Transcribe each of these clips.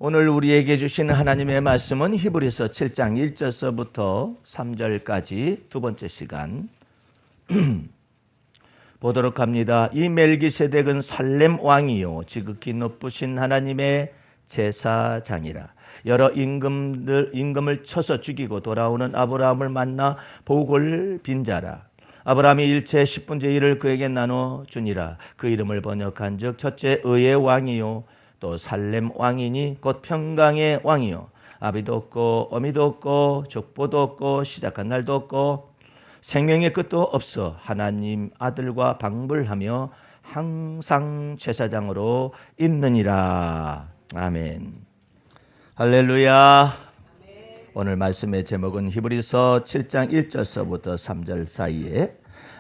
오늘 우리에게 주신 하나님의 말씀은 히브리서 7장 1절서부터 3절까지 두 번째 시간 보도록 합니다. 이 멜기세덱은 살렘 왕이요 지극히 높으신 하나님의 제사장이라. 여러 임금을 쳐서 죽이고 돌아오는 아브라함을 만나 복을 빈 자라. 아브라함이 일체 10분의 1을 그에게 나눠 주니라. 그 이름을 번역한즉 첫째 의의 왕이요 또 살렘 왕이니 곧 평강의 왕이요 아비도 없고 어미도 없고 족보도 없고 시작한 날도 없고 생명의 끝도 없어 하나님 아들과 방불하며 항상 제사장으로 있느니라. 아멘. 할렐루야. 오늘 말씀의 제목은 히브리서 7장 1절서부터 3절 사이에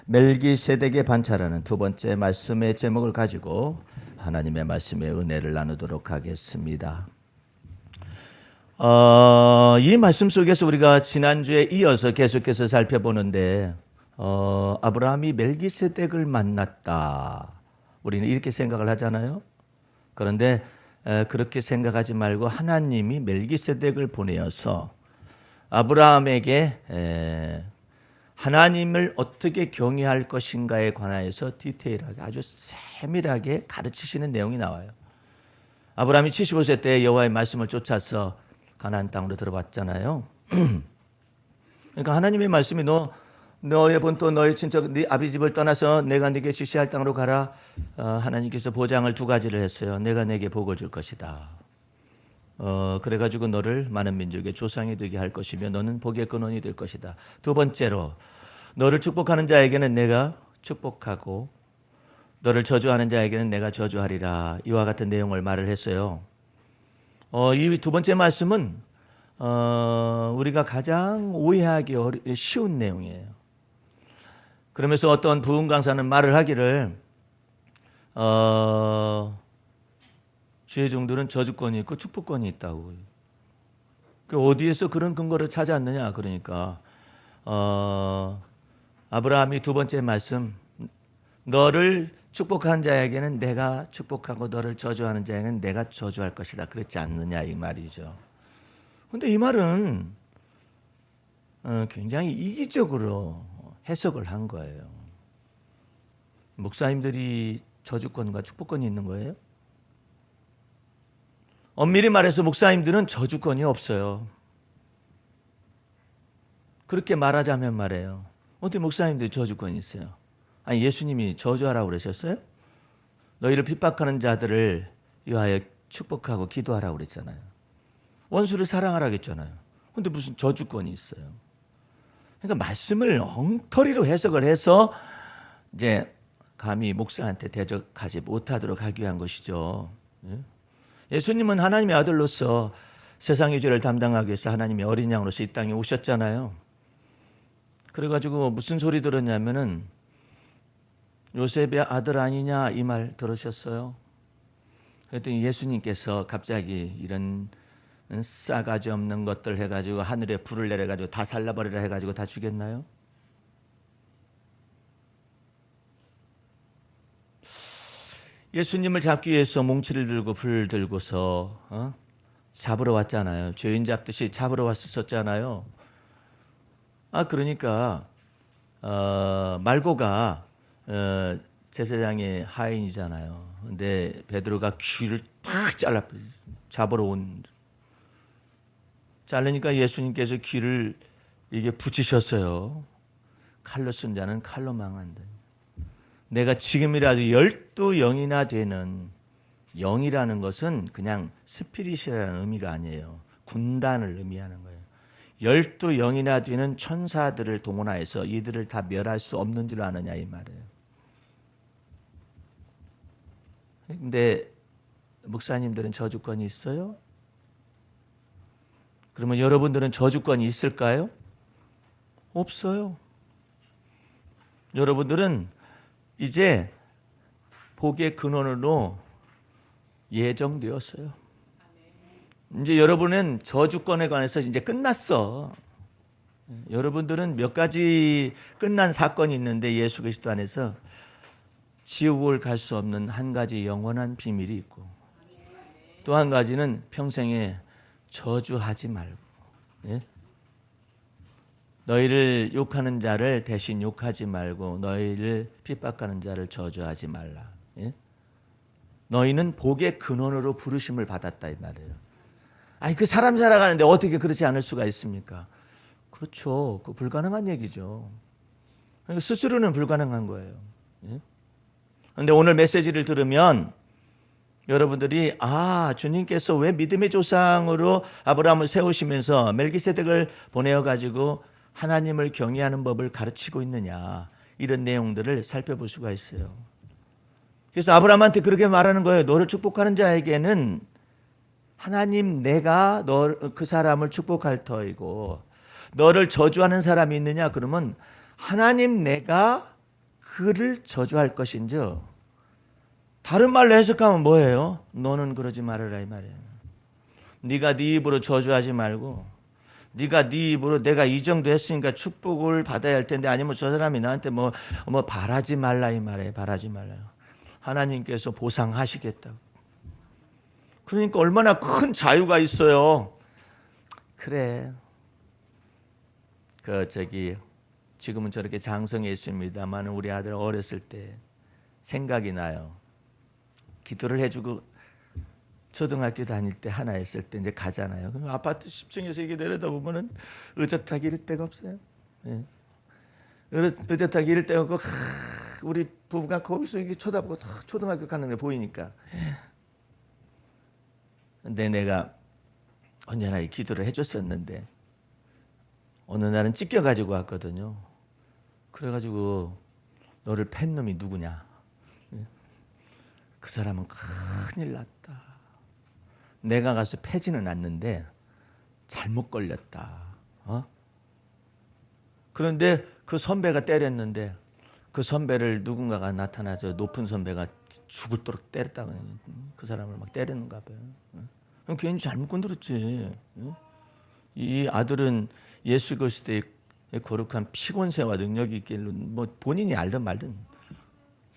멜기세덱의 반차라는 두 번째 말씀의 제목을 가지고 하나님의 말씀의 은혜를 나누도록 하겠습니다. 이 말씀 속에서 우리가 지난주에 이어서 계속해서 살펴보는데 아브라함이 멜기세덱을 만났다. 우리는 이렇게 생각을 하잖아요. 그런데 그렇게 생각하지 말고 하나님이 멜기세덱을 보내어서 아브라함에게 하나님을 어떻게 경외할 것인가에 관하여서 디테일하게 아주 세밀하게 가르치시는 내용이 나와요. 아브라함이 75세 때 여호와의 말씀을 쫓아서 가나안 땅으로 들어갔잖아요. 그러니까 하나님의 말씀이 너의 본토 너의 친척 네 아비 집을 떠나서 내가 네게 지시할 땅으로 가라. 하나님께서 보장을 두 가지를 했어요. 내가 네게 복을 줄 것이다. 그래가지고 너를 많은 민족의 조상이 되게 할 것이며 너는 복의 근원이 될 것이다. 두 번째로 너를 축복하는 자에게는 내가 축복하고 너를 저주하는 자에게는 내가 저주하리라. 이와 같은 내용을 말을 했어요. 이 두 번째 말씀은 우리가 가장 오해하기 쉬운 내용이에요. 그러면서 어떤 부흥 강사는 말을 하기를 주의 종들은 저주권이 있고 축복권이 있다고. 어디에서 그런 근거를 찾아왔느냐. 그러니까 아브라함이 두 번째 말씀 너를 축복하는 자에게는 내가 축복하고 너를 저주하는 자에게는 내가 저주할 것이다. 그렇지 않느냐 이 말이죠. 그런데 이 말은 굉장히 이기적으로 해석을 한 거예요. 목사님들이 저주권과 축복권이 있는 거예요? 엄밀히 말해서 목사님들은 저주권이 없어요. 그렇게 말하자면 말이에요. 어떻게 목사님들이 저주권이 있어요? 아니 예수님이 저주하라고 그러셨어요? 너희를 핍박하는 자들을 위하여 축복하고 기도하라고 그랬잖아요. 원수를 사랑하라고 했잖아요. 그런데 무슨 저주권이 있어요? 그러니까 말씀을 엉터리로 해석을 해서 이제 감히 목사한테 대적하지 못하도록 하기 위한 것이죠. 예수님은 하나님의 아들로서 세상의 죄를 담당하기 위해서 하나님의 어린 양으로서 이 땅에 오셨잖아요. 그래가지고 무슨 소리 들었냐면은 요셉의 아들 아니냐 이 말 들으셨어요? 그랬더니 예수님께서 갑자기 이런 싸가지 없는 것들 해가지고 하늘에 불을 내려가지고 다 살라버리라 해가지고 다 죽였나요? 예수님을 잡기 위해서 몽치를 들고 불을 들고서 잡으러 왔잖아요. 죄인 잡듯이 잡으러 왔었잖아요. 그러니까 말고가 제사장의 하인이잖아요. 근데 베드로가 귀를 딱 잡으러 자르니까 예수님께서 귀를 이게 붙이셨어요. 칼로 쓴 자는 칼로 망한다. 내가 지금이라도 12영이나 되는 영이라는 것은 그냥 스피릿이라는 의미가 아니에요. 군단을 의미하는 거예요. 12영이나 되는 천사들을 동원하여서 이들을 다 멸할 수 없는 줄 아느냐 이 말이에요. 근데 목사님들은 저주권이 있어요? 그러면 여러분들은 저주권이 있을까요? 없어요. 여러분들은 이제 복의 근원으로 예정되었어요. 이제 여러분은 저주권에 관해서 이제 끝났어. 여러분들은 몇 가지 끝난 사건이 있는데 예수 그리스도 안에서 지옥을 갈 수 없는 한 가지 영원한 비밀이 있고 또 한 가지는 평생에 저주하지 말고, 예? 너희를 욕하는 자를 대신 욕하지 말고 너희를 핍박하는 자를 저주하지 말라. 예? 너희는 복의 근원으로 부르심을 받았다 이 말이에요. 아니 그 사람 살아가는데 어떻게 그렇지 않을 수가 있습니까? 그렇죠. 그 불가능한 얘기죠. 스스로는 불가능한 거예요. 그런데 오늘 메시지를 들으면 여러분들이 주님께서 왜 믿음의 조상으로 아브라함을 세우시면서 멜기세덱을 보내어 가지고 하나님을 경외하는 법을 가르치고 있느냐, 이런 내용들을 살펴볼 수가 있어요. 그래서 아브라함한테 그렇게 말하는 거예요. 너를 축복하는 자에게는 하나님 내가 그 사람을 축복할 터이고, 너를 저주하는 사람이 있느냐 그러면 하나님 내가 그를 저주할 것인즉, 다른 말로 해석하면 뭐예요? 너는 그러지 말아라 이 말이에요. 네가 네 입으로 저주하지 말고, 네가 네 입으로 내가 이 정도 했으니까 축복을 받아야 할 텐데, 아니면 저 사람이 나한테 뭐 바라지 말라 이 말이에요. 바라지 말라요. 하나님께서 보상하시겠다고. 그러니까 얼마나 큰 자유가 있어요. 그래. 지금은 저렇게 장성해 있습니다만 우리 아들 어렸을 때 생각이 나요. 기도를 해주고 초등학교 다닐 때 하나 했을 때 이제 가잖아요. 그럼 아파트 10층에서 이게 내려다 보면은 의젓하게 이럴 데가 없어요. 예. 의젓하게 이럴 데가 없고, 우리 부부가 거기서 이게 쳐다보고 초등학교 가는 게 보이니까. 근데 내가 언제나 이 기도를 해줬었는데 어느 날은 찢겨가지고 왔거든요. 그래가지고 너를 팬 놈이 누구냐? 그 사람은 큰일 났다. 내가 가서 패지는 않는데 잘못 걸렸다. 그런데 그 선배가 때렸는데 그 선배를 누군가가 나타나서 높은 선배가 죽을도록 때렸다고. 그 사람을 막 때리는가 봐요. 괜히 잘못 건드렸지. 이 아들은 예수 그리스도의 거룩한 피곤세와 능력이 있길로 뭐 본인이 알든 말든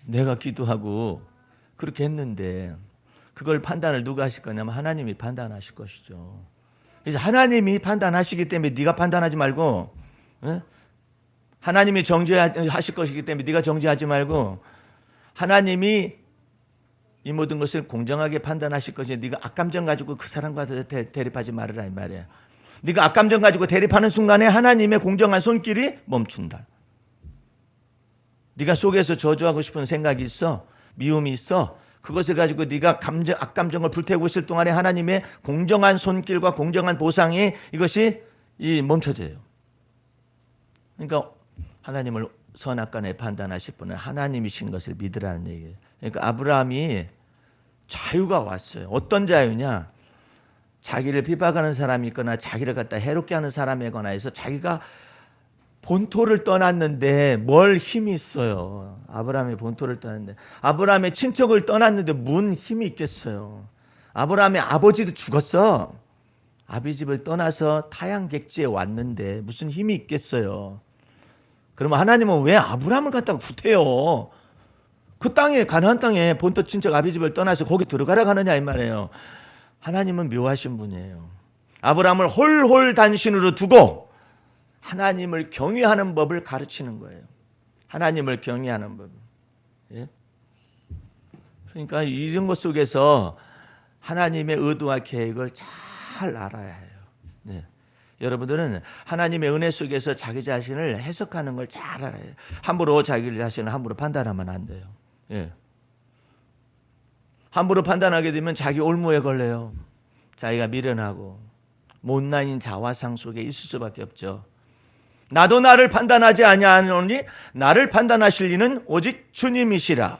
내가 기도하고 그렇게 했는데, 그걸 판단을 누가 하실 거냐면 하나님이 판단하실 것이죠. 그래서 하나님이 판단하시기 때문에 네가 판단하지 말고, 하나님이 정죄하실 것이기 때문에 네가 정죄하지 말고, 하나님이 이 모든 것을 공정하게 판단하실 것이니 네가 악감정 가지고 그 사람과 대립하지 말으라 이 말이에요. 네가 악감정 가지고 대립하는 순간에 하나님의 공정한 손길이 멈춘다. 네가 속에서 저주하고 싶은 생각이 있어, 미움이 있어, 그것을 가지고 네가 악감정을 불태우고 있을 동안에 하나님의 공정한 손길과 공정한 보상이 이것이 멈춰져요. 그러니까 하나님을 선악간에 판단하실 분은 하나님이신 것을 믿으라는 얘기예요. 그러니까 아브라함이 자유가 왔어요. 어떤 자유냐? 자기를 비박하는 사람이 있거나 자기를 갖다 해롭게 하는 사람에 관해서 자기가 본토를 떠났는데 뭘 힘이 있어요. 아브라함이 본토를 떠났는데, 아브라함의 친척을 떠났는데 뭔 힘이 있겠어요. 아브라함의 아버지도 죽었어. 아비집을 떠나서 타양객지에 왔는데 무슨 힘이 있겠어요. 그러면 하나님은 왜 아브라함을 갖다가 구태요? 그 땅에, 가나안 땅에 본토 친척 아비집을 떠나서 거기 들어가라 하느냐 이 말이에요. 하나님은 묘하신 분이에요. 아브라함을 홀홀 단신으로 두고 하나님을 경외하는 법을 가르치는 거예요. 하나님을 경외하는 법. 예? 그러니까 이런 것 속에서 하나님의 의도와 계획을 잘 알아야 해요. 네. 여러분들은 하나님의 은혜 속에서 자기 자신을 해석하는 걸 잘 알아야 해요. 함부로 자기 자신을 함부로 판단하면 안 돼요. 예. 함부로 판단하게 되면 자기 올무에 걸려요. 자기가 미련하고 못난인 자화상 속에 있을 수밖에 없죠. 나도 나를 판단하지 아니하노니 나를 판단하실 이는 오직 주님이시라.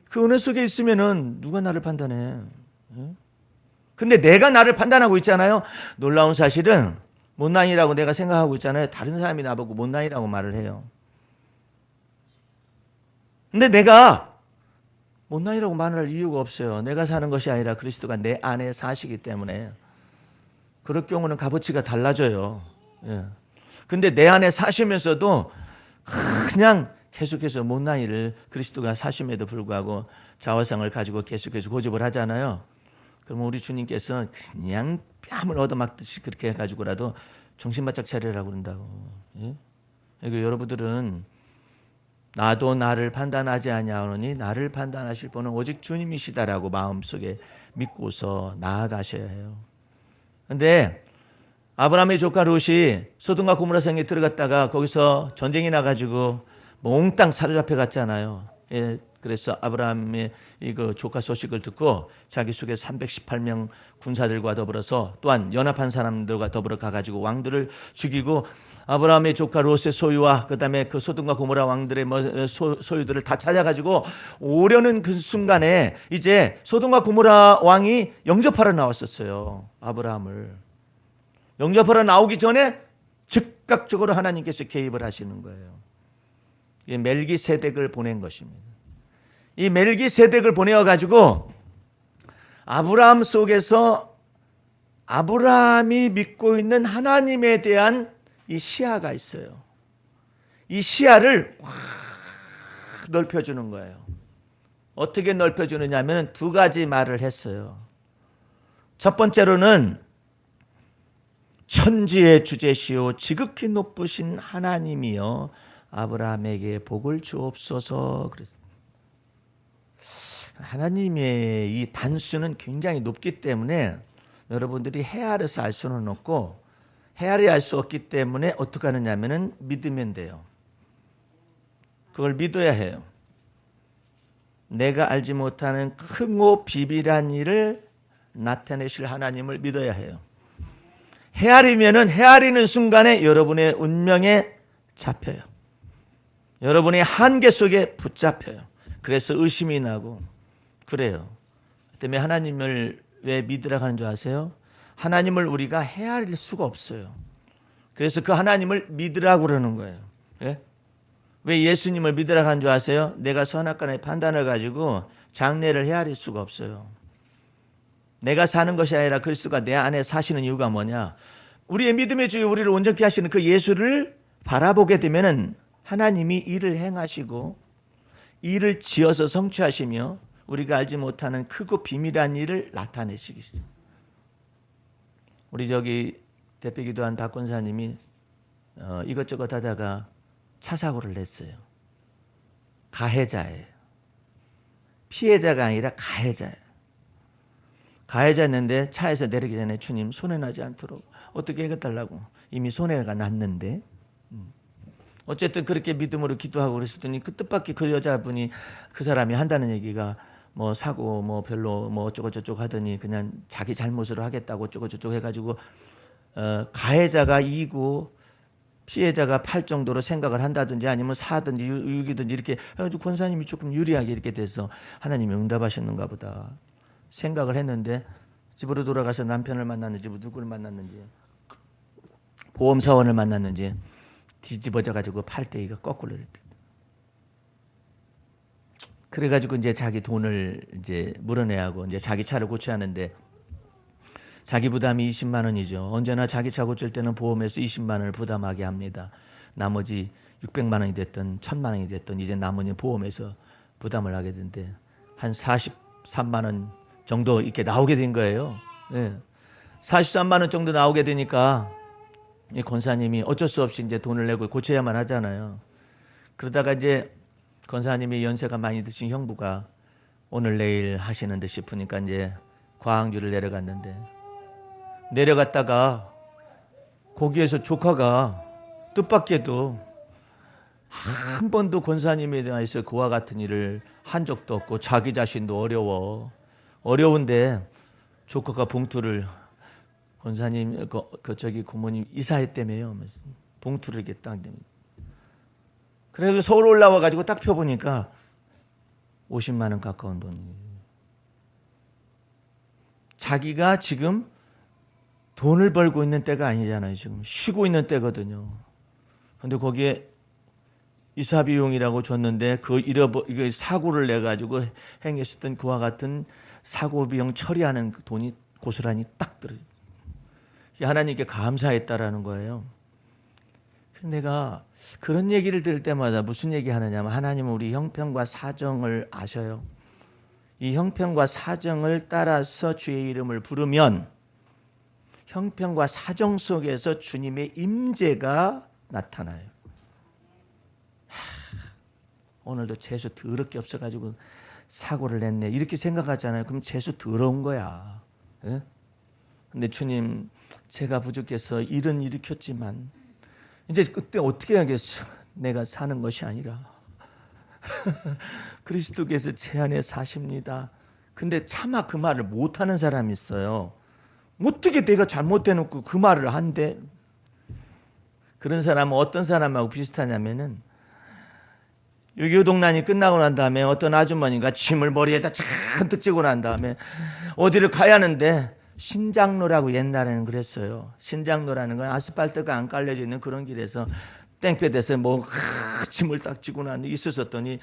그 은혜 속에 있으면은 누가 나를 판단해? 근데 내가 나를 판단하고 있잖아요. 놀라운 사실은 못난이라고 내가 생각하고 있잖아요. 다른 사람이 나보고 못난이라고 말을 해요. 근데 내가 못난이라고 말할 이유가 없어요. 내가 사는 것이 아니라 그리스도가 내 안에 사시기 때문에. 그럴 경우는 값어치가 달라져요. 예. 근데 내 안에 사시면서도 그냥 계속해서 못난이를 그리스도가 사심에도 불구하고 자화상을 가지고 계속해서 고집을 하잖아요. 그러면 우리 주님께서 그냥 뺨을 얻어맞듯이 그렇게 해가지고라도 정신 바짝 차리라고 그런다고. 예? 그러니까 여러분들은 나도 나를 판단하지 아니하노니 나를 판단하실 분은 오직 주님이시다라고 마음속에 믿고서 나아가셔야 해요. 근데 아브라함의 조카 롯이 소돔과 고모라 성에 들어갔다가 거기서 전쟁이 나가지고 몽땅 사로잡혀 갔잖아요. 예, 그래서 아브라함의 이거 조카 소식을 듣고 자기 속에 318명 군사들과 더불어서 또한 연합한 사람들과 더불어 가가지고 왕들을 죽이고 아브라함의 조카 롯의 소유와 그다음에 그 소돔과 고모라 왕들의 소유들을 다 찾아가지고 오려는 그 순간에 이제 소돔과 고모라 왕이 영접하러 나왔었어요. 아브라함을 영접하러 나오기 전에 즉각적으로 하나님께서 개입을 하시는 거예요. 이 멜기세덱을 보낸 것입니다. 이 멜기세덱을 보내어 가지고 아브라함 속에서 아브라함이 믿고 있는 하나님에 대한 이 시야가 있어요. 이 시야를 확 넓혀주는 거예요. 어떻게 넓혀주느냐면 두 가지 말을 했어요. 첫 번째로는 천지의 주제시오 지극히 높으신 하나님이여 아브라함에게 복을 주옵소서. 그랬어요. 하나님의 이 단수는 굉장히 높기 때문에 여러분들이 헤아려서 알 수는 없고 헤아려 알 수 없기 때문에 어떻게 하느냐면은 믿으면 돼요. 그걸 믿어야 해요. 내가 알지 못하는 크고 비밀한 일을 나타내실 하나님을 믿어야 해요. 헤아리면은 헤아리는 순간에 여러분의 운명에 잡혀요. 여러분의 한계 속에 붙잡혀요. 그래서 의심이 나고 그래요. 때문에 하나님을 왜 믿으라고 하는 줄 아세요? 하나님을 우리가 헤아릴 수가 없어요. 그래서 그 하나님을 믿으라고 그러는 거예요. 예? 왜 예수님을 믿으라고 하는 줄 아세요? 내가 선악간의 판단을 가지고 장래를 헤아릴 수가 없어요. 내가 사는 것이 아니라 그리스도가 내 안에 사시는 이유가 뭐냐? 우리의 믿음의 주여 우리를 온전케 하시는 그 예수를 바라보게 되면은 하나님이 일을 행하시고 일을 지어서 성취하시며 우리가 알지 못하는 크고 비밀한 일을 나타내시겠어요. 우리 저기 대표 기도한 박 권사님이 이것저것 하다가 차 사고를 냈어요. 가해자예요. 피해자가 아니라 가해자예요. 가해자였는데 차에서 내리기 전에 주님 손해나지 않도록 어떻게 해달라고 이미 손해가 났는데 어쨌든 그렇게 믿음으로 기도하고 그랬더니 그 뜻밖의 그 여자분이 그 사람이 한다는 얘기가 뭐 사고 뭐 별로 뭐 어쩌고 저쩌고 하더니 그냥 자기 잘못으로 하겠다고 어쩌고 저쩌고 해가지고 가해자가 2고 피해자가 8 정도로 생각을 한다든지 아니면 4든지 6이든지 이렇게 해가지고 권사님이 조금 유리하게 이렇게 돼서 하나님이 응답하셨는가 보다 생각을 했는데 집으로 돌아가서 남편을 만났는지 누구를 만났는지 보험사원을 만났는지 뒤집어져 가지고 팔대기가 거꾸로 됐대. 그래가지고 이제 자기 돈을 이제 물어내야 하고 이제 자기 차를 고쳐야 하는데 자기 부담이 20만 원이죠. 언제나 자기 차 고칠 때는 보험에서 20만 원을 부담하게 합니다. 나머지 600만 원이 됐든 1000만 원이 됐든 이제 나머지 보험에서 부담을 하게 되는데 한 43만 원 정도 이렇게 나오게 된 거예요. 네. 43만 원 정도 나오게 되니까 이 권사님이 어쩔 수 없이 이제 돈을 내고 고쳐야만 하잖아요. 그러다가 이제 권사님이 연세가 많이 드신 형부가 오늘 내일 하시는 듯 싶으니까 이제 광주를 내려갔는데 내려갔다가 거기에서 조카가 뜻밖에도 한 번도 권사님에 대해서 그와 같은 일을 한 적도 없고 자기 자신도 어려운데 조카가 봉투를 권사님 저기 고모님 이사했다며요. 봉투를 이렇게 딱 그래서 서울 올라와 가지고 딱 펴보니까 50만 원 가까운 돈이. 자기가 지금 돈을 벌고 있는 때가 아니잖아요. 지금 쉬고 있는 때거든요. 그런데 거기에 이사 비용이라고 줬는데 그 사고를 내 가지고 행했었던 그와 같은 사고 비용 처리하는 돈이 고스란히 딱 들어있어요. 하나님께 감사했다라는 거예요. 내가 그런 얘기를 들을 때마다 무슨 얘기 하느냐면 하나님은 우리 형편과 사정을 아셔요. 이 형편과 사정을 따라서 주의 이름을 부르면 형편과 사정 속에서 주님의 임재가 나타나요. 오늘도 재수 더럽게 없어가지고 사고를 냈네 이렇게 생각하잖아요. 그럼 재수 더러운 거야. 예? 근데 주님 제가 부족해서 일은 일으켰지만 이제 그때 어떻게 하겠어. 내가 사는 것이 아니라 그리스도께서 제 안에 사십니다. 근데 차마 그 말을 못하는 사람이 있어요. 어떻게 내가 잘못해놓고 그 말을 한대. 그런 사람은 어떤 사람하고 비슷하냐면은 유교동란이 끝나고 난 다음에 어떤 아주머니가 짐을 머리에다 잔뜩 찌고 난 다음에 어디를 가야 하는데 신장로라고 옛날에는 그랬어요. 신장로라는 건 아스팔트가 안 깔려져 있는 그런 길에서 땡볕에서 뭐 짐을 딱 찌고 난 있었더니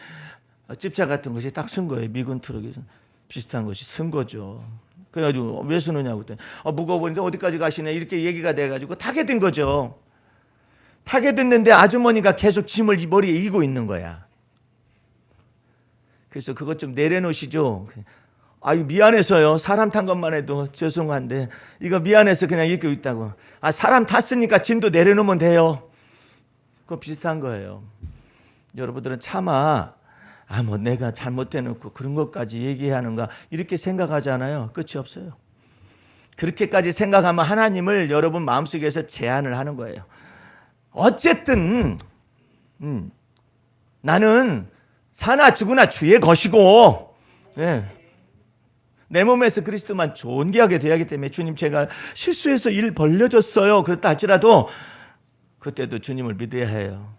집차 같은 것이 딱 쓴 거예요. 미군 트럭에서 비슷한 것이 쓴 거죠. 그래가지고 왜 쓰느냐고 그랬더니 무거워보는데 어디까지 가시냐 이렇게 얘기가 돼가지고 타게 된 거죠. 타게 됐는데 아주머니가 계속 짐을 머리에 이고 있는 거야. 그래서 그것 좀 내려놓으시죠. 아유 미안해서요. 사람 탄 것만 해도 죄송한데 이거 미안해서 그냥 이렇게 있다고. 사람 탔으니까 짐도 내려놓으면 돼요. 그거 비슷한 거예요. 여러분들은 차마 뭐 내가 잘못해놓고 그런 것까지 얘기하는가 이렇게 생각하잖아요. 끝이 없어요. 그렇게까지 생각하면 하나님을 여러분 마음속에서 제한을 하는 거예요. 어쨌든 나는 사나 죽으나 주의 것이고 내 몸에서 그리스도만 존귀하게 돼야 하기 때문에 주님 제가 실수해서 일 벌려졌어요. 그렇다 할지라도 그때도 주님을 믿어야 해요.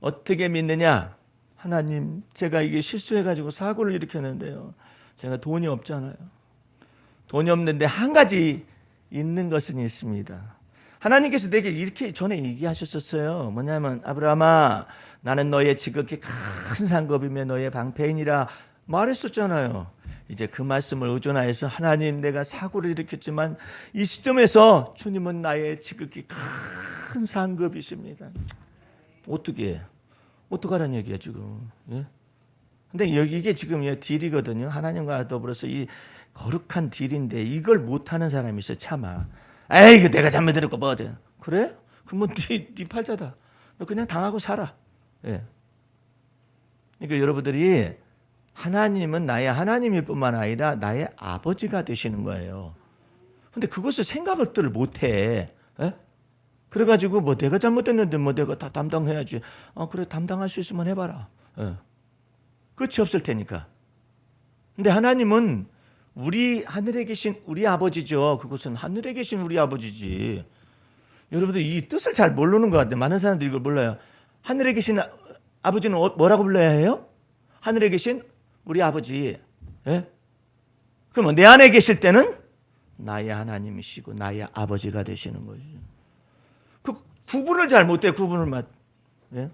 어떻게 믿느냐? 하나님 제가 이게 실수해가지고 사고를 일으켰는데요. 제가 돈이 없잖아요. 돈이 없는데 한 가지 있는 것은 있습니다. 하나님께서 내게 이렇게 전에 얘기하셨었어요. 뭐냐면 아브라함아 나는 너의 지극히 큰 상급이며 너의 방패이니라 말했었잖아요. 이제 그 말씀을 의존하여서 하나님 내가 사고를 일으켰지만 이 시점에서 주님은 나의 지극히 큰 상급이십니다. 어떻게 어떡하라는 얘기야 지금. 예? 근데 이게 지금 딜이거든요. 하나님과 더불어서 이 거룩한 딜인데 이걸 못하는 사람이 있어요. 차마. 에이 그 내가 잘못했고 뭐 어때. 그래? 그럼 네 팔자다. 너 그냥 당하고 살아. 예. 그러니까 여러분들이 하나님은 나의 하나님일 뿐만 아니라 나의 아버지가 되시는 거예요. 근데 그것을 생각을 못해. 예? 그래가지고 뭐 내가 잘못했는데 뭐 내가 다 담당해야지. 그래 담당할 수 있으면 해봐라. 예. 끝이 없을 테니까. 근데 하나님은 우리 하늘에 계신 우리 아버지죠. 그것은 하늘에 계신 우리 아버지지. 여러분들 이 뜻을 잘 모르는 것 같아요. 많은 사람들이 이걸 몰라요. 하늘에 계신 아버지는 뭐라고 불러야 해요? 하늘에 계신 우리 아버지. 예? 그러면 내 안에 계실 때는 나의 하나님이시고 나의 아버지가 되시는 거죠. 그 구분을 잘 못해. 구분을 예?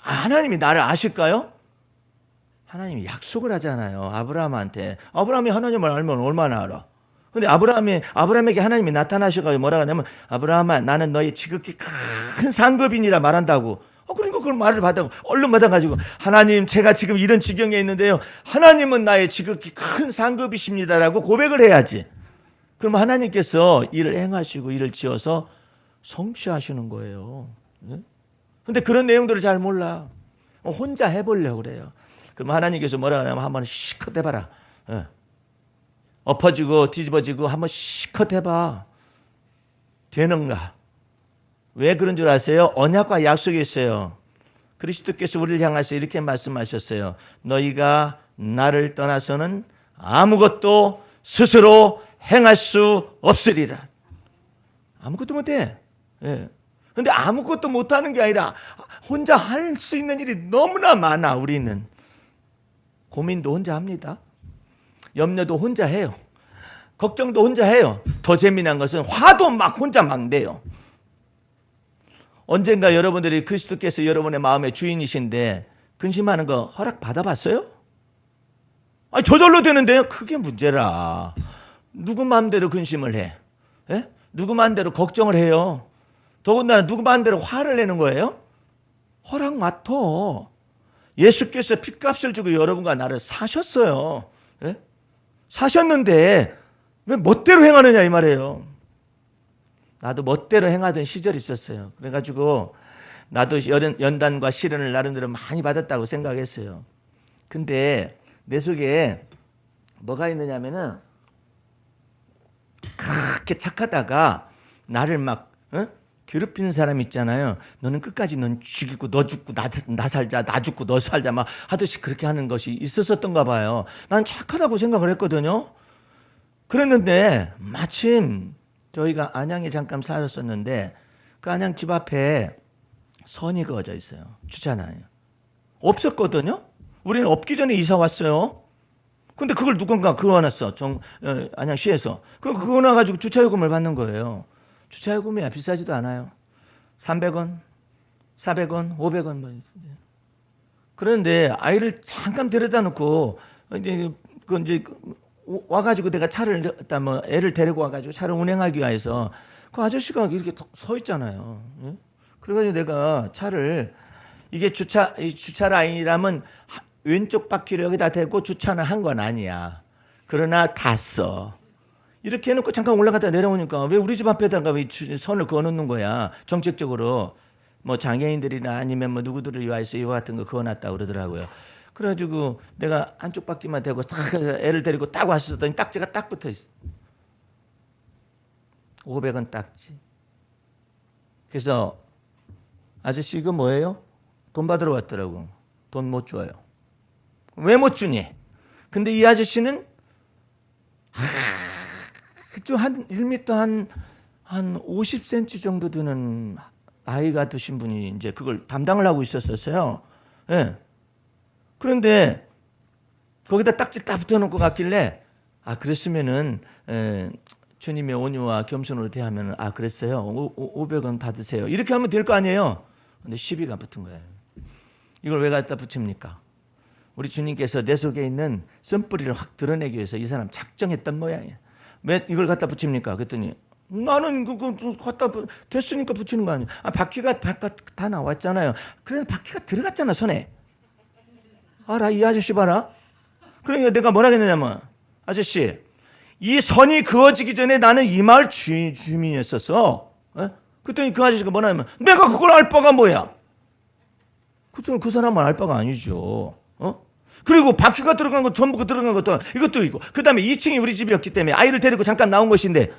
하나님이 나를 아실까요? 하나님이 약속을 하잖아요. 아브라함한테. 아브라함이 하나님을 알면 얼마나 알아? 근데 아브라함에게 하나님이 나타나셔가지고 뭐라 하냐면 아브라함아 나는 너의 지극히 큰 상급이니라 말한다고. 그러니까 그걸 말을 받아고 얼른 받아가지고 하나님 제가 지금 이런 지경에 있는데요. 하나님은 나의 지극히 큰 상급이십니다라고 고백을 해야지. 그럼 하나님께서 일을 행하시고 일을 지어서 성취하시는 거예요. 근데 그런 내용들을 잘 몰라. 혼자 해보려고 그래요. 그럼 하나님께서 뭐라 하냐면 한번 시컷 해봐라. 엎어지고 뒤집어지고 한번 시컷 해봐. 되는가? 왜 그런 줄 아세요? 언약과 약속이 있어요. 그리스도께서 우리를 향하셔 이렇게 말씀하셨어요. 너희가 나를 떠나서는 아무것도 스스로 행할 수 없으리라. 아무것도 못해. 예. 근데 아무것도 못하는 게 아니라 혼자 할 수 있는 일이 너무나 많아. 우리는 고민도 혼자 합니다. 염려도 혼자 해요. 걱정도 혼자 해요. 더 재미난 것은 화도 막 혼자 막 내요. 언젠가 여러분들이 그리스도께서 여러분의 마음의 주인이신데 근심하는 거 허락 받아봤어요? 저절로 되는데요. 그게 문제라. 누구 마음대로 근심을 해? 예? 누구 마음대로 걱정을 해요? 더군다나 누구 마음대로 화를 내는 거예요? 허락 맡어. 예수께서 핏값을 주고 여러분과 나를 사셨어요. 예? 사셨는데 왜 멋대로 행하느냐 이 말이에요. 나도 멋대로 행하던 시절이 있었어요. 그래가지고 나도 연단과 시련을 나름대로 많이 받았다고 생각했어요. 근데 내 속에 뭐가 있느냐면은 그렇게 착하다가 나를 막 괴롭히는 사람 있잖아요. 너는 끝까지 넌 죽이고 너 죽고 나 살자, 나 죽고 너 살자 막 하듯이 그렇게 하는 것이 있었었던가 봐요. 난 착하다고 생각을 했거든요. 그랬는데 마침 저희가 안양에 잠깐 살았었는데 그 안양 집 앞에 선이 그어져 있어요. 주차장에. 없었거든요. 우리는 없기 전에 이사 왔어요. 근데 그걸 누군가 그어놨어. 안양시에서. 그어놔가지고 주차요금을 받는 거예요. 주차요금이 비싸지도 않아요. 300원, 400원, 500원. 뭐. 그런데 아이를 잠깐 데려다 놓고 이제 와가지고 내가 차를 뭐 애를 데리고 와가지고 차를 운행하기 위해서 그 아저씨가 이렇게 서 있잖아요. 예? 그래가지고 내가 차를 이게 주차 라인이라면 왼쪽 바퀴를 여기다 대고 주차는 한 건 아니야. 그러나 다 써. 이렇게 해놓고 잠깐 올라갔다 내려오니까 왜 우리 집 앞에다가 왜 선을 그어놓는 거야? 정책적으로 뭐 장애인들이나 아니면 뭐 누구들을 위해서 이와 같은 거 그어놨다 그러더라고요. 그래가지고 내가 한쪽 바퀴만 대고 딱 애를 데리고 딱 왔었더니 딱지가 딱 붙어 있어. 500원 딱지. 그래서 아저씨 이거 뭐예요? 돈 받으러 왔더라고. 돈 못 줘요. 왜 못 주니? 근데 이 아저씨는 그쪽 한 1m 한 50cm 정도 되는 아이가 드신 분이 이제 그걸 담당을 하고 있었어요. 예. 그런데 거기다 딱지 딱 붙여놓고 갔길래 그랬으면은 주님의 온유와 겸손으로 대하면 그랬어요. 500원 받으세요. 이렇게 하면 될 거 아니에요. 근데 시비가 붙은 거예요. 이걸 왜 갖다 붙입니까? 우리 주님께서 내 속에 있는 쓴뿌리를 확 드러내기 위해서 이 사람 작정했던 모양이에요. 왜 이걸 갖다 붙입니까? 그랬더니 나는 그거 갖다 됐으니까 붙이는 거 아니에요. 바퀴가 바깥 다 나왔잖아요. 그래서 바퀴가 들어갔잖아 손에. 알아 이 아저씨 봐라. 그러니까 내가 뭐라 했느냐면 아저씨 이 선이 그어지기 전에 나는 이 마을 주민이었었어. 그랬더니 그 아저씨가 뭐라 하면 내가 그걸 알 바가 뭐야. 그랬더니 그 사람은 알 바가 아니죠. 그리고 바퀴가 들어간 거 전부 들어간 것도 이것도 이거. 그 다음에 2층이 우리 집이었기 때문에 아이를 데리고 잠깐 나온 것인데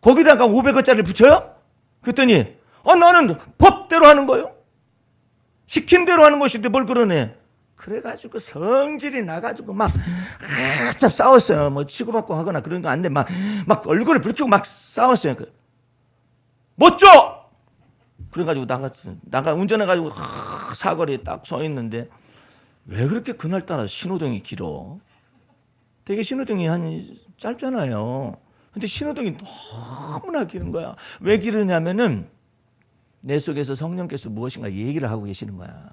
거기다가 500원짜리를 붙여요? 그랬더니 나는 법대로 하는 거예요. 시킨 대로 하는 것인데 뭘 그러네. 그래가지고 성질이 나가지고 막 싸웠어요. 뭐 치고받고 하거나 그런 거 안 돼. 막 얼굴을 붉히고 막 싸웠어요. 못 줘! 그래가지고 나가 운전해가지고 사거리에 딱 서 있는데 왜 그렇게 그날따라 신호등이 길어? 되게 신호등이 짧잖아요. 근데 신호등이 너무나 기는 거야. 왜 기르냐면은 내 속에서 성령께서 무엇인가 얘기를 하고 계시는 거야.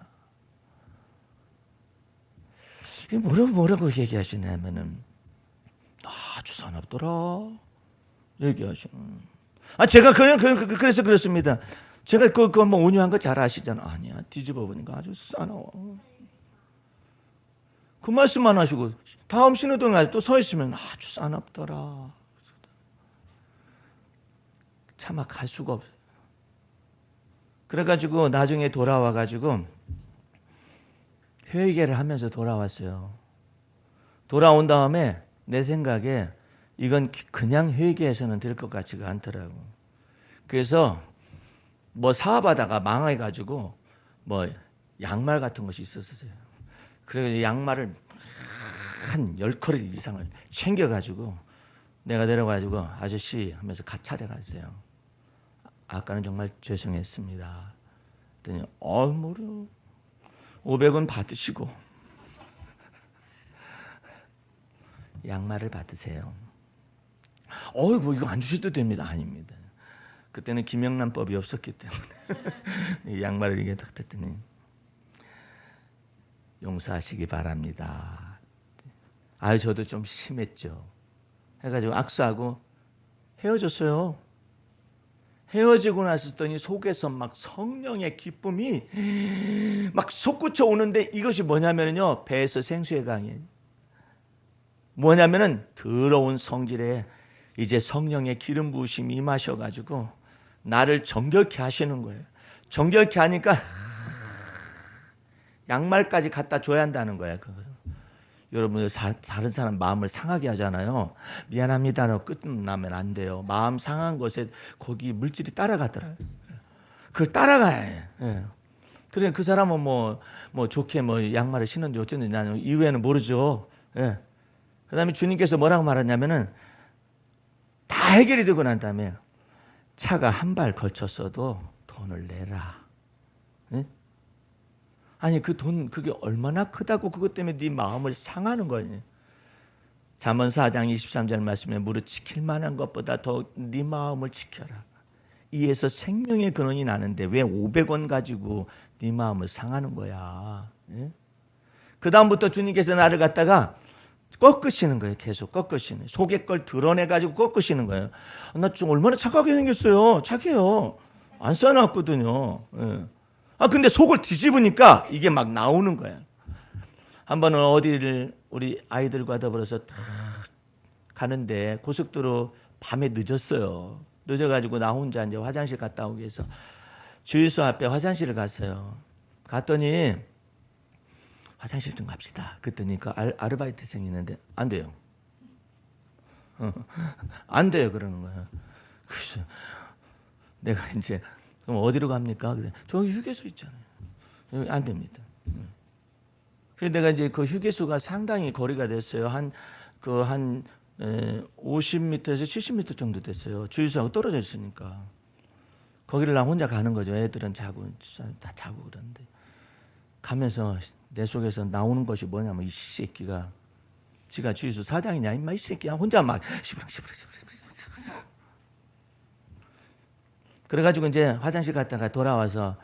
이게 뭐라고 얘기하시냐면은 아주 사납더라 얘기하시는. 제가 그냥 그래서 그렇습니다. 제가 그거 뭐 온유한 거 잘 아시잖아. 아니야 뒤집어 보니까 아주 싸나워. 그 말씀만 하시고 다음 신호등에 또 서 있으면 아주 싸납더라. 차마 갈 수가 없어요. 그래가지고 나중에 돌아와가지고 회개를 하면서 돌아왔어요. 돌아온 다음에 내 생각에 이건 그냥 회개해서는 될 것 같지가 않더라고. 그래서 뭐 사업하다가 망해가지고 뭐 양말 같은 것이 있었어요. 그래서 양말을 한 10컬 이상을 챙겨가지고 내가 내려가지고 아저씨 하면서 같이 찾아갔어요. 아까는 정말 죄송했습니다. 그랬더니 뭐려 500원 받으시고 양말을 받으세요. 뭐 이거 안 주셔도 됩니다. 아닙니다. 그때는 김영란법이 없었기 때문에 양말을 이게 딱 댔더니 용서하시기 바랍니다. 저도 좀 심했죠. 해가지고 악수하고 헤어졌어요. 헤어지고 났더니 속에서 막 성령의 기쁨이 막 솟구쳐 오는데 이것이 뭐냐면요, 배에서 생수의 강이에요. 뭐냐면은 더러운 성질에 이제 성령의 기름 부으심이 임하셔가지고 나를 정결케 하시는 거예요. 정결케 하니까 양말까지 갖다 줘야 한다는 거예요. 여러분들 다른 사람 마음을 상하게 하잖아요. 미안합니다로 끝나면 안 돼요. 마음 상한 것에 거기 물질이 따라가더라고요. 그걸 따라가야 해. 예. 그래 그 사람은 뭐 좋게 뭐 양말을 신는지 어쩐지 나는 이후에는 모르죠. 예. 그다음에 주님께서 뭐라고 말하냐면은 다 해결이 되고 난 다음에 차가 한 발 걸쳤어도 돈을 내라. 예? 아니 그 돈 그게 얼마나 크다고 그것 때문에 네 마음을 상하는 거니. 잠언 4장 23절 말씀에 무릇 지킬 만한 것보다 더 네 마음을 지켜라. 이에서 생명의 근원이 나는데 왜 500원 가지고 네 마음을 상하는 거야. 예? 그 다음부터 주님께서 나를 갖다가 꺾으시는 거예요. 계속 꺾으시는. 속의 걸 드러내가지고 꺾으시는 거예요. 나 좀 얼마나 착하게 생겼어요. 착해요. 안 써놨거든요. 예. 근데 속을 뒤집으니까 이게 막 나오는 거예요. 한 번은 어디를 우리 아이들과 더불어서 딱 가는데 고속도로 밤에 늦었어요. 늦어가지고 나 혼자 이제 화장실 갔다 오기 위해서 주유소 앞에 화장실을 갔어요. 갔더니 화장실 좀 갑시다. 그랬더니 그 아르바이트생이 있는데 안 돼요. 안 돼요 그러는 거예요. 그래서 내가 이제 그럼 어디로 갑니까? 그래. 저기 휴게소 있잖아요. 여기 안 됩니다. 그래서 내가 이제 그 휴게소가 상당히 거리가 됐어요. 한 50m에서 70m 정도 됐어요. 주유소하고 떨어져 있으니까. 거기를 나 혼자 가는 거죠. 애들은 자고 다 자고 그러는데 가면서 내 속에서 나오는 것이 뭐냐면 이 새끼가 지가 주유소 사장이냐 임마 이 새끼야 혼자 막 시부렁 그래가지고 이제 화장실 갔다가 돌아와서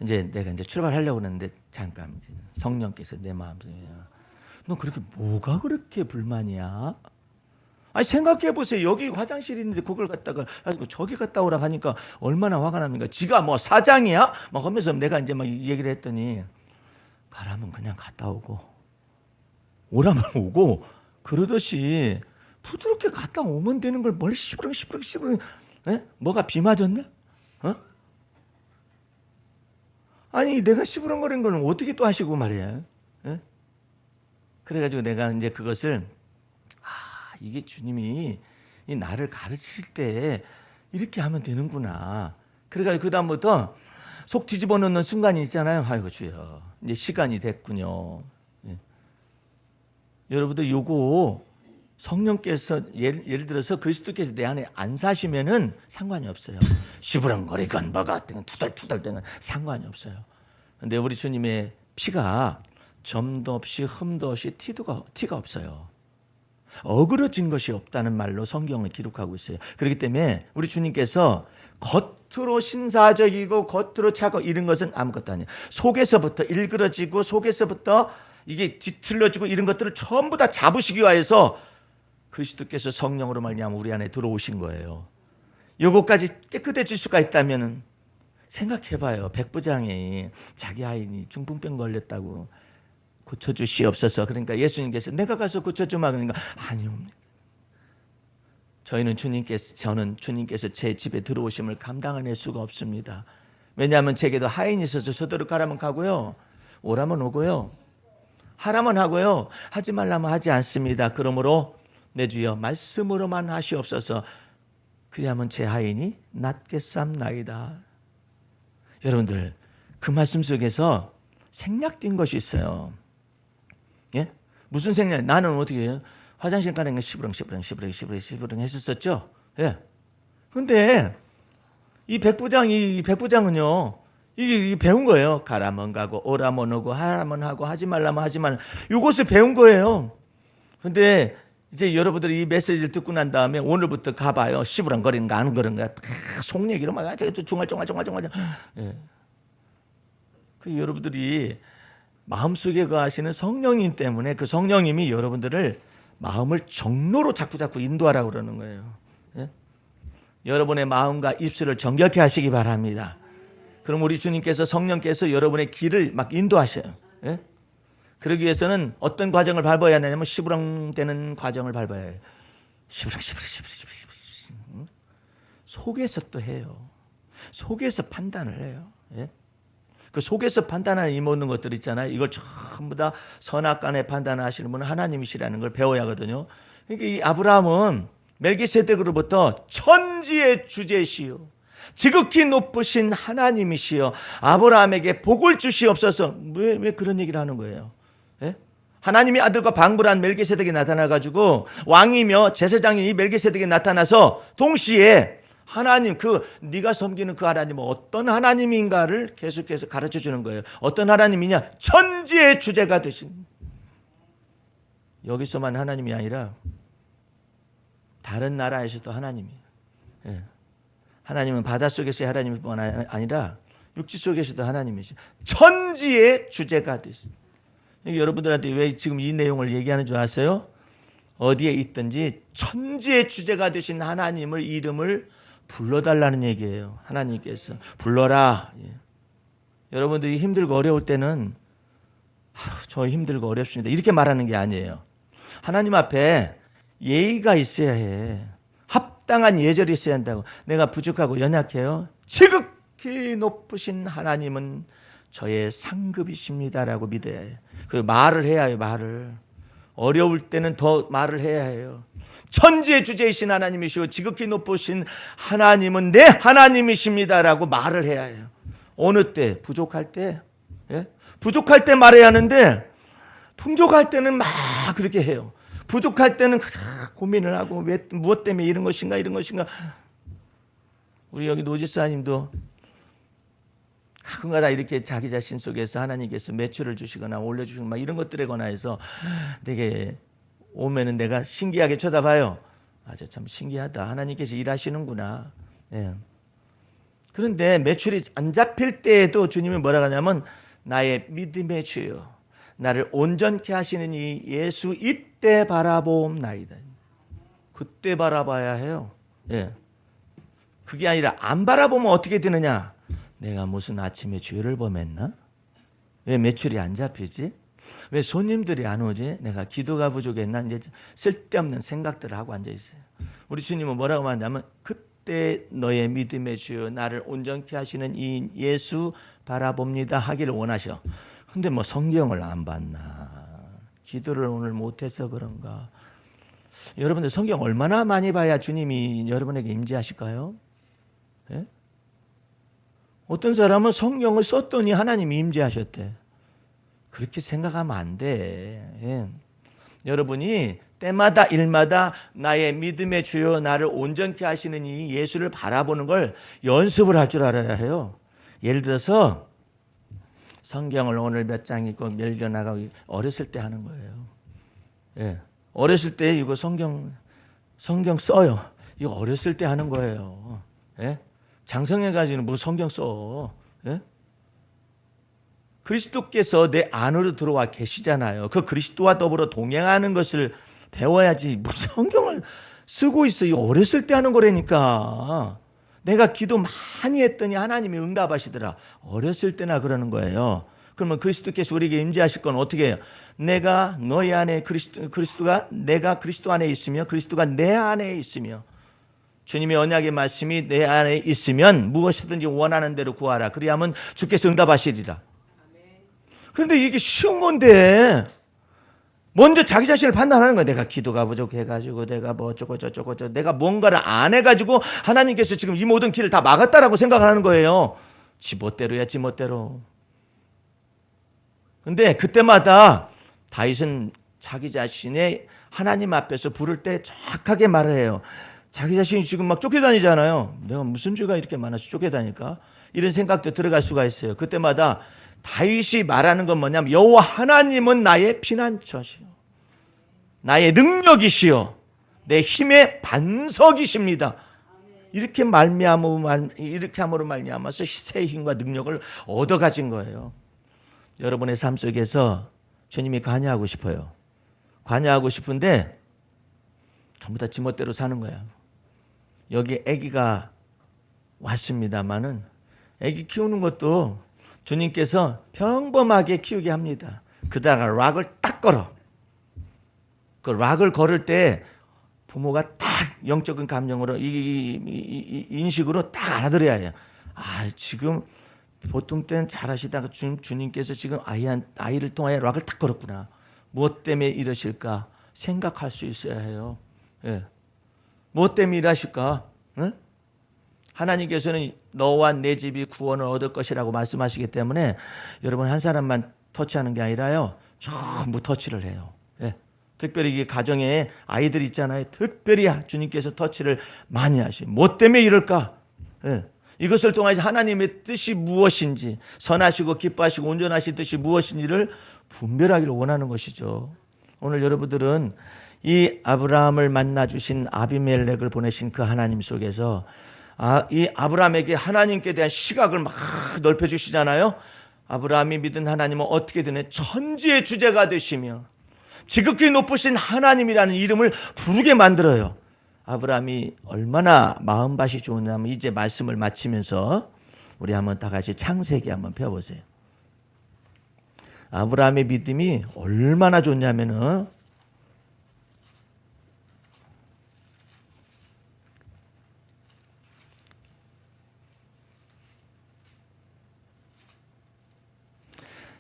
이제 내가 이제 출발하려고 그러는데 잠깐 이제 성령께서 내 마음속에 너 그렇게 뭐가 그렇게 불만이야? 아니 생각해 보세요. 여기 화장실이 있는데 그걸 갖다가 저기 갔다 오라 하니까 얼마나 화가 납니까? 지가 뭐 사장이야? 막 하면서 내가 이제 막 얘기를 했더니 가라면 그냥 갔다 오고 오라면 오고 그러듯이 부드럽게 갔다 오면 되는 걸 뭘 시부렁 에? 뭐가 비 맞았네? 아니 내가 시부렁거린 걸 어떻게 또 하시고 말이야. 에? 그래가지고 내가 이제 그것을 이게 주님이 이 나를 가르칠 때 이렇게 하면 되는구나. 그래가지고 그 다음부터 속 뒤집어 놓는 순간이 있잖아요. 아이고 주여 이제 시간이 됐군요. 예. 여러분들 요거 성령께서 예를 들어서 그리스도께서 내 안에 안 사시면은 상관이 없어요. 시부렁거리건 뭐가 투덜투덜대는 상관이 없어요. 근데 우리 주님의 피가 점도 없이 흠도 없이 티가 없어요. 어그러진 것이 없다는 말로 성경을 기록하고 있어요. 그렇기 때문에 우리 주님께서 겉으로 신사적이고 겉으로 차고 이런 것은 아무것도 아니에요. 속에서부터 일그러지고 속에서부터 이게 뒤틀려지고 이런 것들을 전부 다 잡으시기 위해서 그리스도께서 성령으로 말미암아 우리 안에 들어오신 거예요. 요거까지 깨끗해질 수가 있다면 생각해봐요. 백부장이 자기 아이니 중풍병 걸렸다고 고쳐주시옵소서. 그러니까 예수님께서 내가 가서 고쳐주마 그러니까 아니옵니다. 저는 주님께서 제 집에 들어오심을 감당해낼 수가 없습니다. 왜냐하면 제게도 하인이 있어서 저대로 가라면 가고요. 오라면 오고요. 하라면 하고요. 하지 말라면 하지 않습니다. 그러므로 내 주여 말씀으로만 하시옵소서. 그리하면 제 하인이 낫겠삼나이다. 여러분들 그 말씀 속에서 생략된 것이 있어요. 예? 무슨 생략? 나는 어떻게 해요? 화장실 가는 거 시부렁 했었었죠. 예. 근데 이 백부장은요. 이게 배운 거예요. 가라면 가고 오라면 오고 하라면 하고 하지 말라면 하지 말라. 이것을 배운 거예요. 근데 이제 여러분들이 이 메시지를 듣고 난 다음에 오늘부터 가봐요. 시부렁거리는 거 안 그런 거야. 속 얘기로 막 중얼중얼. 예. 그 여러분들이 마음속에 거하시는 성령님 때문에 그 성령님이 여러분들을 마음을 정로로 자꾸 인도하라고 그러는 거예요. 예? 여러분의 마음과 입술을 정결케 하시기 바랍니다. 그럼 우리 주님께서 성령께서 여러분의 길을 막 인도하셔요. 예? 그러기 위해서는 어떤 과정을 밟아야 하냐면 시부렁대는 과정을 밟아야 해요. 시부렁. 속에서 또 해요. 속에서 판단을 해요. 예? 그 속에서 판단하는 이 모든 것들 있잖아요. 이걸 전부 다 선악간에 판단하시는 분은 하나님이시라는 걸 배워야 하거든요. 그러니까 이 아브라함은 멜기세덱으로부터 천지의 주제시요 지극히 높으신 하나님이시여 아브라함에게 복을 주시옵소서. 왜 그런 얘기를 하는 거예요? 예? 하나님의 아들과 방불한 멜기세덱이 나타나가지고 왕이며 제사장인 이 멜기세덱이 나타나서 동시에 하나님 네가 섬기는 그 하나님은 어떤 하나님인가를 계속해서 가르쳐 주는 거예요. 어떤 하나님이냐? 천지의 주제가 되신. 여기서만 하나님이 아니라 다른 나라에서도 하나님이에요. 예. 하나님은 바닷속에서의 하나님일 뿐 아니라 육지 속에서도 하나님이시죠. 천지의 주제가 되신. 여러분들한테 왜 지금 이 내용을 얘기하는 줄 아세요? 어디에 있든지 천지의 주제가 되신 하나님을 이름을 불러달라는 얘기예요. 하나님께서 불러라. 예. 여러분들이 힘들고 어려울 때는 저 힘들고 어렵습니다 이렇게 말하는 게 아니에요. 하나님 앞에 예의가 있어야 해. 합당한 예절이 있어야 한다고. 내가 부족하고 연약해요. 지극히 높으신 하나님은 저의 상급이십니다라고 믿어야 해요. 그 말을 해야 해요. 말을. 어려울 때는 더 말을 해야 해요. 천지의 주제이신 하나님이시고 지극히 높으신 하나님은 내 하나님이십니다라고 말을 해야 해요. 어느 때? 부족할 때? 예? 부족할 때 말해야 하는데 풍족할 때는 막 그렇게 해요. 부족할 때는 고민을 하고 무엇 때문에 이런 것인가. 우리 여기 노지사님도 가끔가다 이렇게 자기 자신 속에서 하나님께서 매출을 주시거나 올려주시거나 막 이런 것들에 관해서 되게 오면은 내가 신기하게 쳐다봐요. 저 참 신기하다. 하나님께서 일하시는구나. 예. 그런데 매출이 안 잡힐 때에도 주님이 뭐라 하냐면 나의 믿음의 주여 나를 온전케 하시는 이 예수 이때 바라보옵나이다. 그때 바라봐야 해요. 예. 그게 아니라 안 바라보면 어떻게 되느냐? 내가 무슨 아침에 죄를 범했나? 왜 매출이 안 잡히지? 왜 손님들이 안 오지? 내가 기도가 부족했나? 이제 쓸데없는 생각들을 하고 앉아 있어요. 우리 주님은 뭐라고 하냐면 그때 너의 믿음의 주여 나를 온전케 하시는 이 예수 바라봅니다 하기를 원하셔. 근데 뭐 성경을 안 봤나? 기도를 오늘 못해서 그런가? 여러분들 성경 얼마나 많이 봐야 주님이 여러분에게 임재하실까요? 예? 어떤 사람은 성경을 썼더니 하나님이 임재하셨대. 그렇게 생각하면 안 돼. 예. 여러분이 때마다 일마다 나의 믿음의 주여 나를 온전케 하시는 이 예수를 바라보는 걸 연습을 할 줄 알아야 해요. 예를 들어서 성경을 오늘 몇 장 읽고 멸겨나가고 어렸을 때 하는 거예요. 예. 어렸을 때 이거 성경 써요. 이거 어렸을 때 하는 거예요. 예? 장성해가지고는 뭐 성경 써. 예? 그리스도께서 내 안으로 들어와 계시잖아요. 그 그리스도와 더불어 동행하는 것을 배워야지. 무슨 성경을 쓰고 있어. 이거 어렸을 때 하는 거라니까. 내가 기도 많이 했더니 하나님이 응답하시더라. 어렸을 때나 그러는 거예요. 그러면 그리스도께서 우리에게 임재하실 건 어떻게 해요? 내가 너희 안에 그리스도가 내가 그리스도 안에 있으며 그리스도가 내 안에 있으며 주님의 언약의 말씀이 내 안에 있으면 무엇이든지 원하는 대로 구하라. 그리하면 주께서 응답하시리라. 그런데 이게 쉬운 건데 먼저 자기 자신을 판단하는 거야. 내가 기도가 부족해가지고 내가 뭐 어쩌고 저쩌고 내가 뭔가를 안 해가지고 하나님께서 지금 이 모든 길을 다 막았다라고 생각하는 거예요. 지멋대로야 지멋대로. 근데 그때마다 다윗은 자기 자신의 하나님 앞에서 부를 때 정확하게 말을 해요. 자기 자신이 지금 막 쫓겨다니잖아요. 내가 무슨 죄가 이렇게 많아서 쫓겨다닐까? 이런 생각도 들어갈 수가 있어요. 그때마다 다윗이 말하는 건 뭐냐면 여호와 하나님은 나의 피난처시요 나의 능력이시요 내 힘의 반석이십니다. 이렇게 함으로 말미암아서 새 힘과 능력을 얻어 가진 거예요. 여러분의 삶 속에서 주님이 관여하고 싶어요. 관여하고 싶은데 전부 다 지멋대로 사는 거야. 여기 아기가 왔습니다마는 아기 키우는 것도 주님께서 평범하게 키우게 합니다. 그다가 락을 딱 걸어. 그 락을 걸을 때 부모가 딱 영적인 감정으로 이 인식으로 딱 알아들어야 해요. 아, 지금 보통 때는 잘하시다가 주님께서 지금 아이를 통하여 락을 딱 걸었구나. 무엇 때문에 이러실까 생각할 수 있어야 해요. 예. 무엇 때문에 일하실까? 응? 하나님께서는 너와 내 집이 구원을 얻을 것이라고 말씀하시기 때문에 여러분 한 사람만 터치하는 게 아니라요. 전부 터치를 해요. 예. 특별히 이 가정에 아이들 있잖아요. 특별히 주님께서 터치를 많이 하시고 뭐 때문에 이럴까? 예. 이것을 통해서 하나님의 뜻이 무엇인지 선하시고 기뻐하시고 온전하신 뜻이 무엇인지를 분별하기를 원하는 것이죠. 오늘 여러분들은 이 아브라함을 만나주신 아비멜렉을 보내신 그 하나님 속에서 이 아브라함에게 하나님께 대한 시각을 막 넓혀주시잖아요. 아브라함이 믿은 하나님은 어떻게 되냐? 천지의 주제가 되시며 지극히 높으신 하나님이라는 이름을 부르게 만들어요. 아브라함이 얼마나 마음밭이 좋으냐면 이제 말씀을 마치면서 우리 한번 다 같이 창세기 한번 펴보세요. 아브라함의 믿음이 얼마나 좋냐면은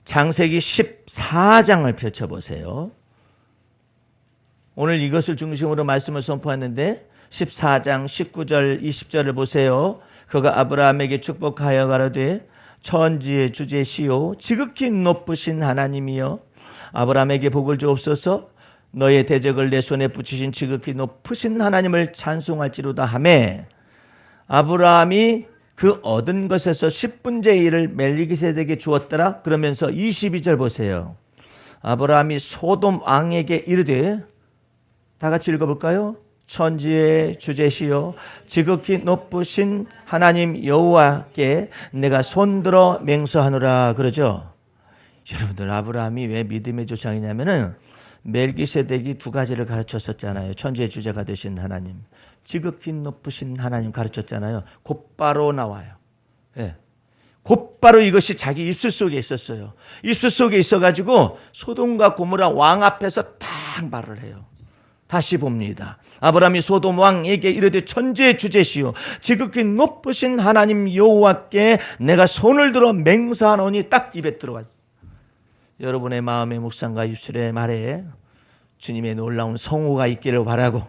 창세기 14장을 펼쳐보세요. 오늘 이것을 중심으로 말씀을 선포했는데 14장 19절 20절을 보세요. 그가 아브라함에게 축복하여 가로되 천지의 주제시요 지극히 높으신 하나님이여 아브라함에게 복을 주옵소서. 너의 대적을 내 손에 붙이신 지극히 높으신 하나님을 찬송할지로다 하매 아브라함이 그 얻은 것에서 10분의 1을 멜기세덱에게 주었더라. 그러면서 22절 보세요. 아브라함이 소돔 왕에게 이르되 다 같이 읽어볼까요? 천지의 주제시요 지극히 높으신 하나님 여호와께 내가 손들어 맹세하노라 그러죠. 여러분들 아브라함이 왜 믿음의 조상이냐면은 멜기세덱이 두 가지를 가르쳤었잖아요. 천지의 주제가 되신 하나님, 지극히 높으신 하나님 가르쳤잖아요. 곧바로 나와요. 예. 곧바로 이것이 자기 입술 속에 있었어요. 입술 속에 있어가지고 소돔과 고모라 왕 앞에서 딱 말을 해요. 다시 봅니다. 아브라함이 소돔 왕에게 이르되 천지의 주제시요 지극히 높으신 하나님 여호와께 내가 손을 들어 맹세하노니 딱 입에 들어왔어요. 여러분의 마음의 묵상과 입술의 말에 주님의 놀라운 성호가 있기를 바라고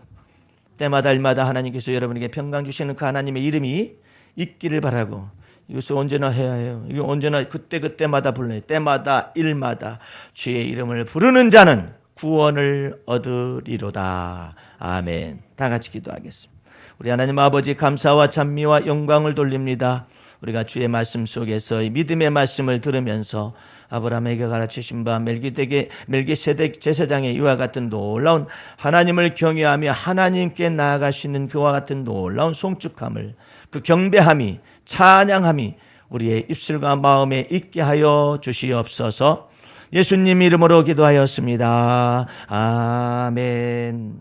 때마다 일마다 하나님께서 여러분에게 평강 주시는 그 하나님의 이름이 있기를 바라고 이것을 언제나 해야 해요. 이거 언제나 그때마다 불러요. 때마다 일마다 주의 이름을 부르는 자는 구원을 얻으리로다. 아멘. 다 같이 기도하겠습니다. 우리 하나님 아버지 감사와 찬미와 영광을 돌립니다. 우리가 주의 말씀 속에서 이 믿음의 말씀을 들으면서 아브라함에게 가르치신 바 멜기세덱 제사장의 이와 같은 놀라운 하나님을 경외하며 하나님께 나아가시는 그와 같은 놀라운 송축함을 그 경배함이 찬양함이 우리의 입술과 마음에 있게 하여 주시옵소서. 예수님 이름으로 기도하였습니다. 아멘.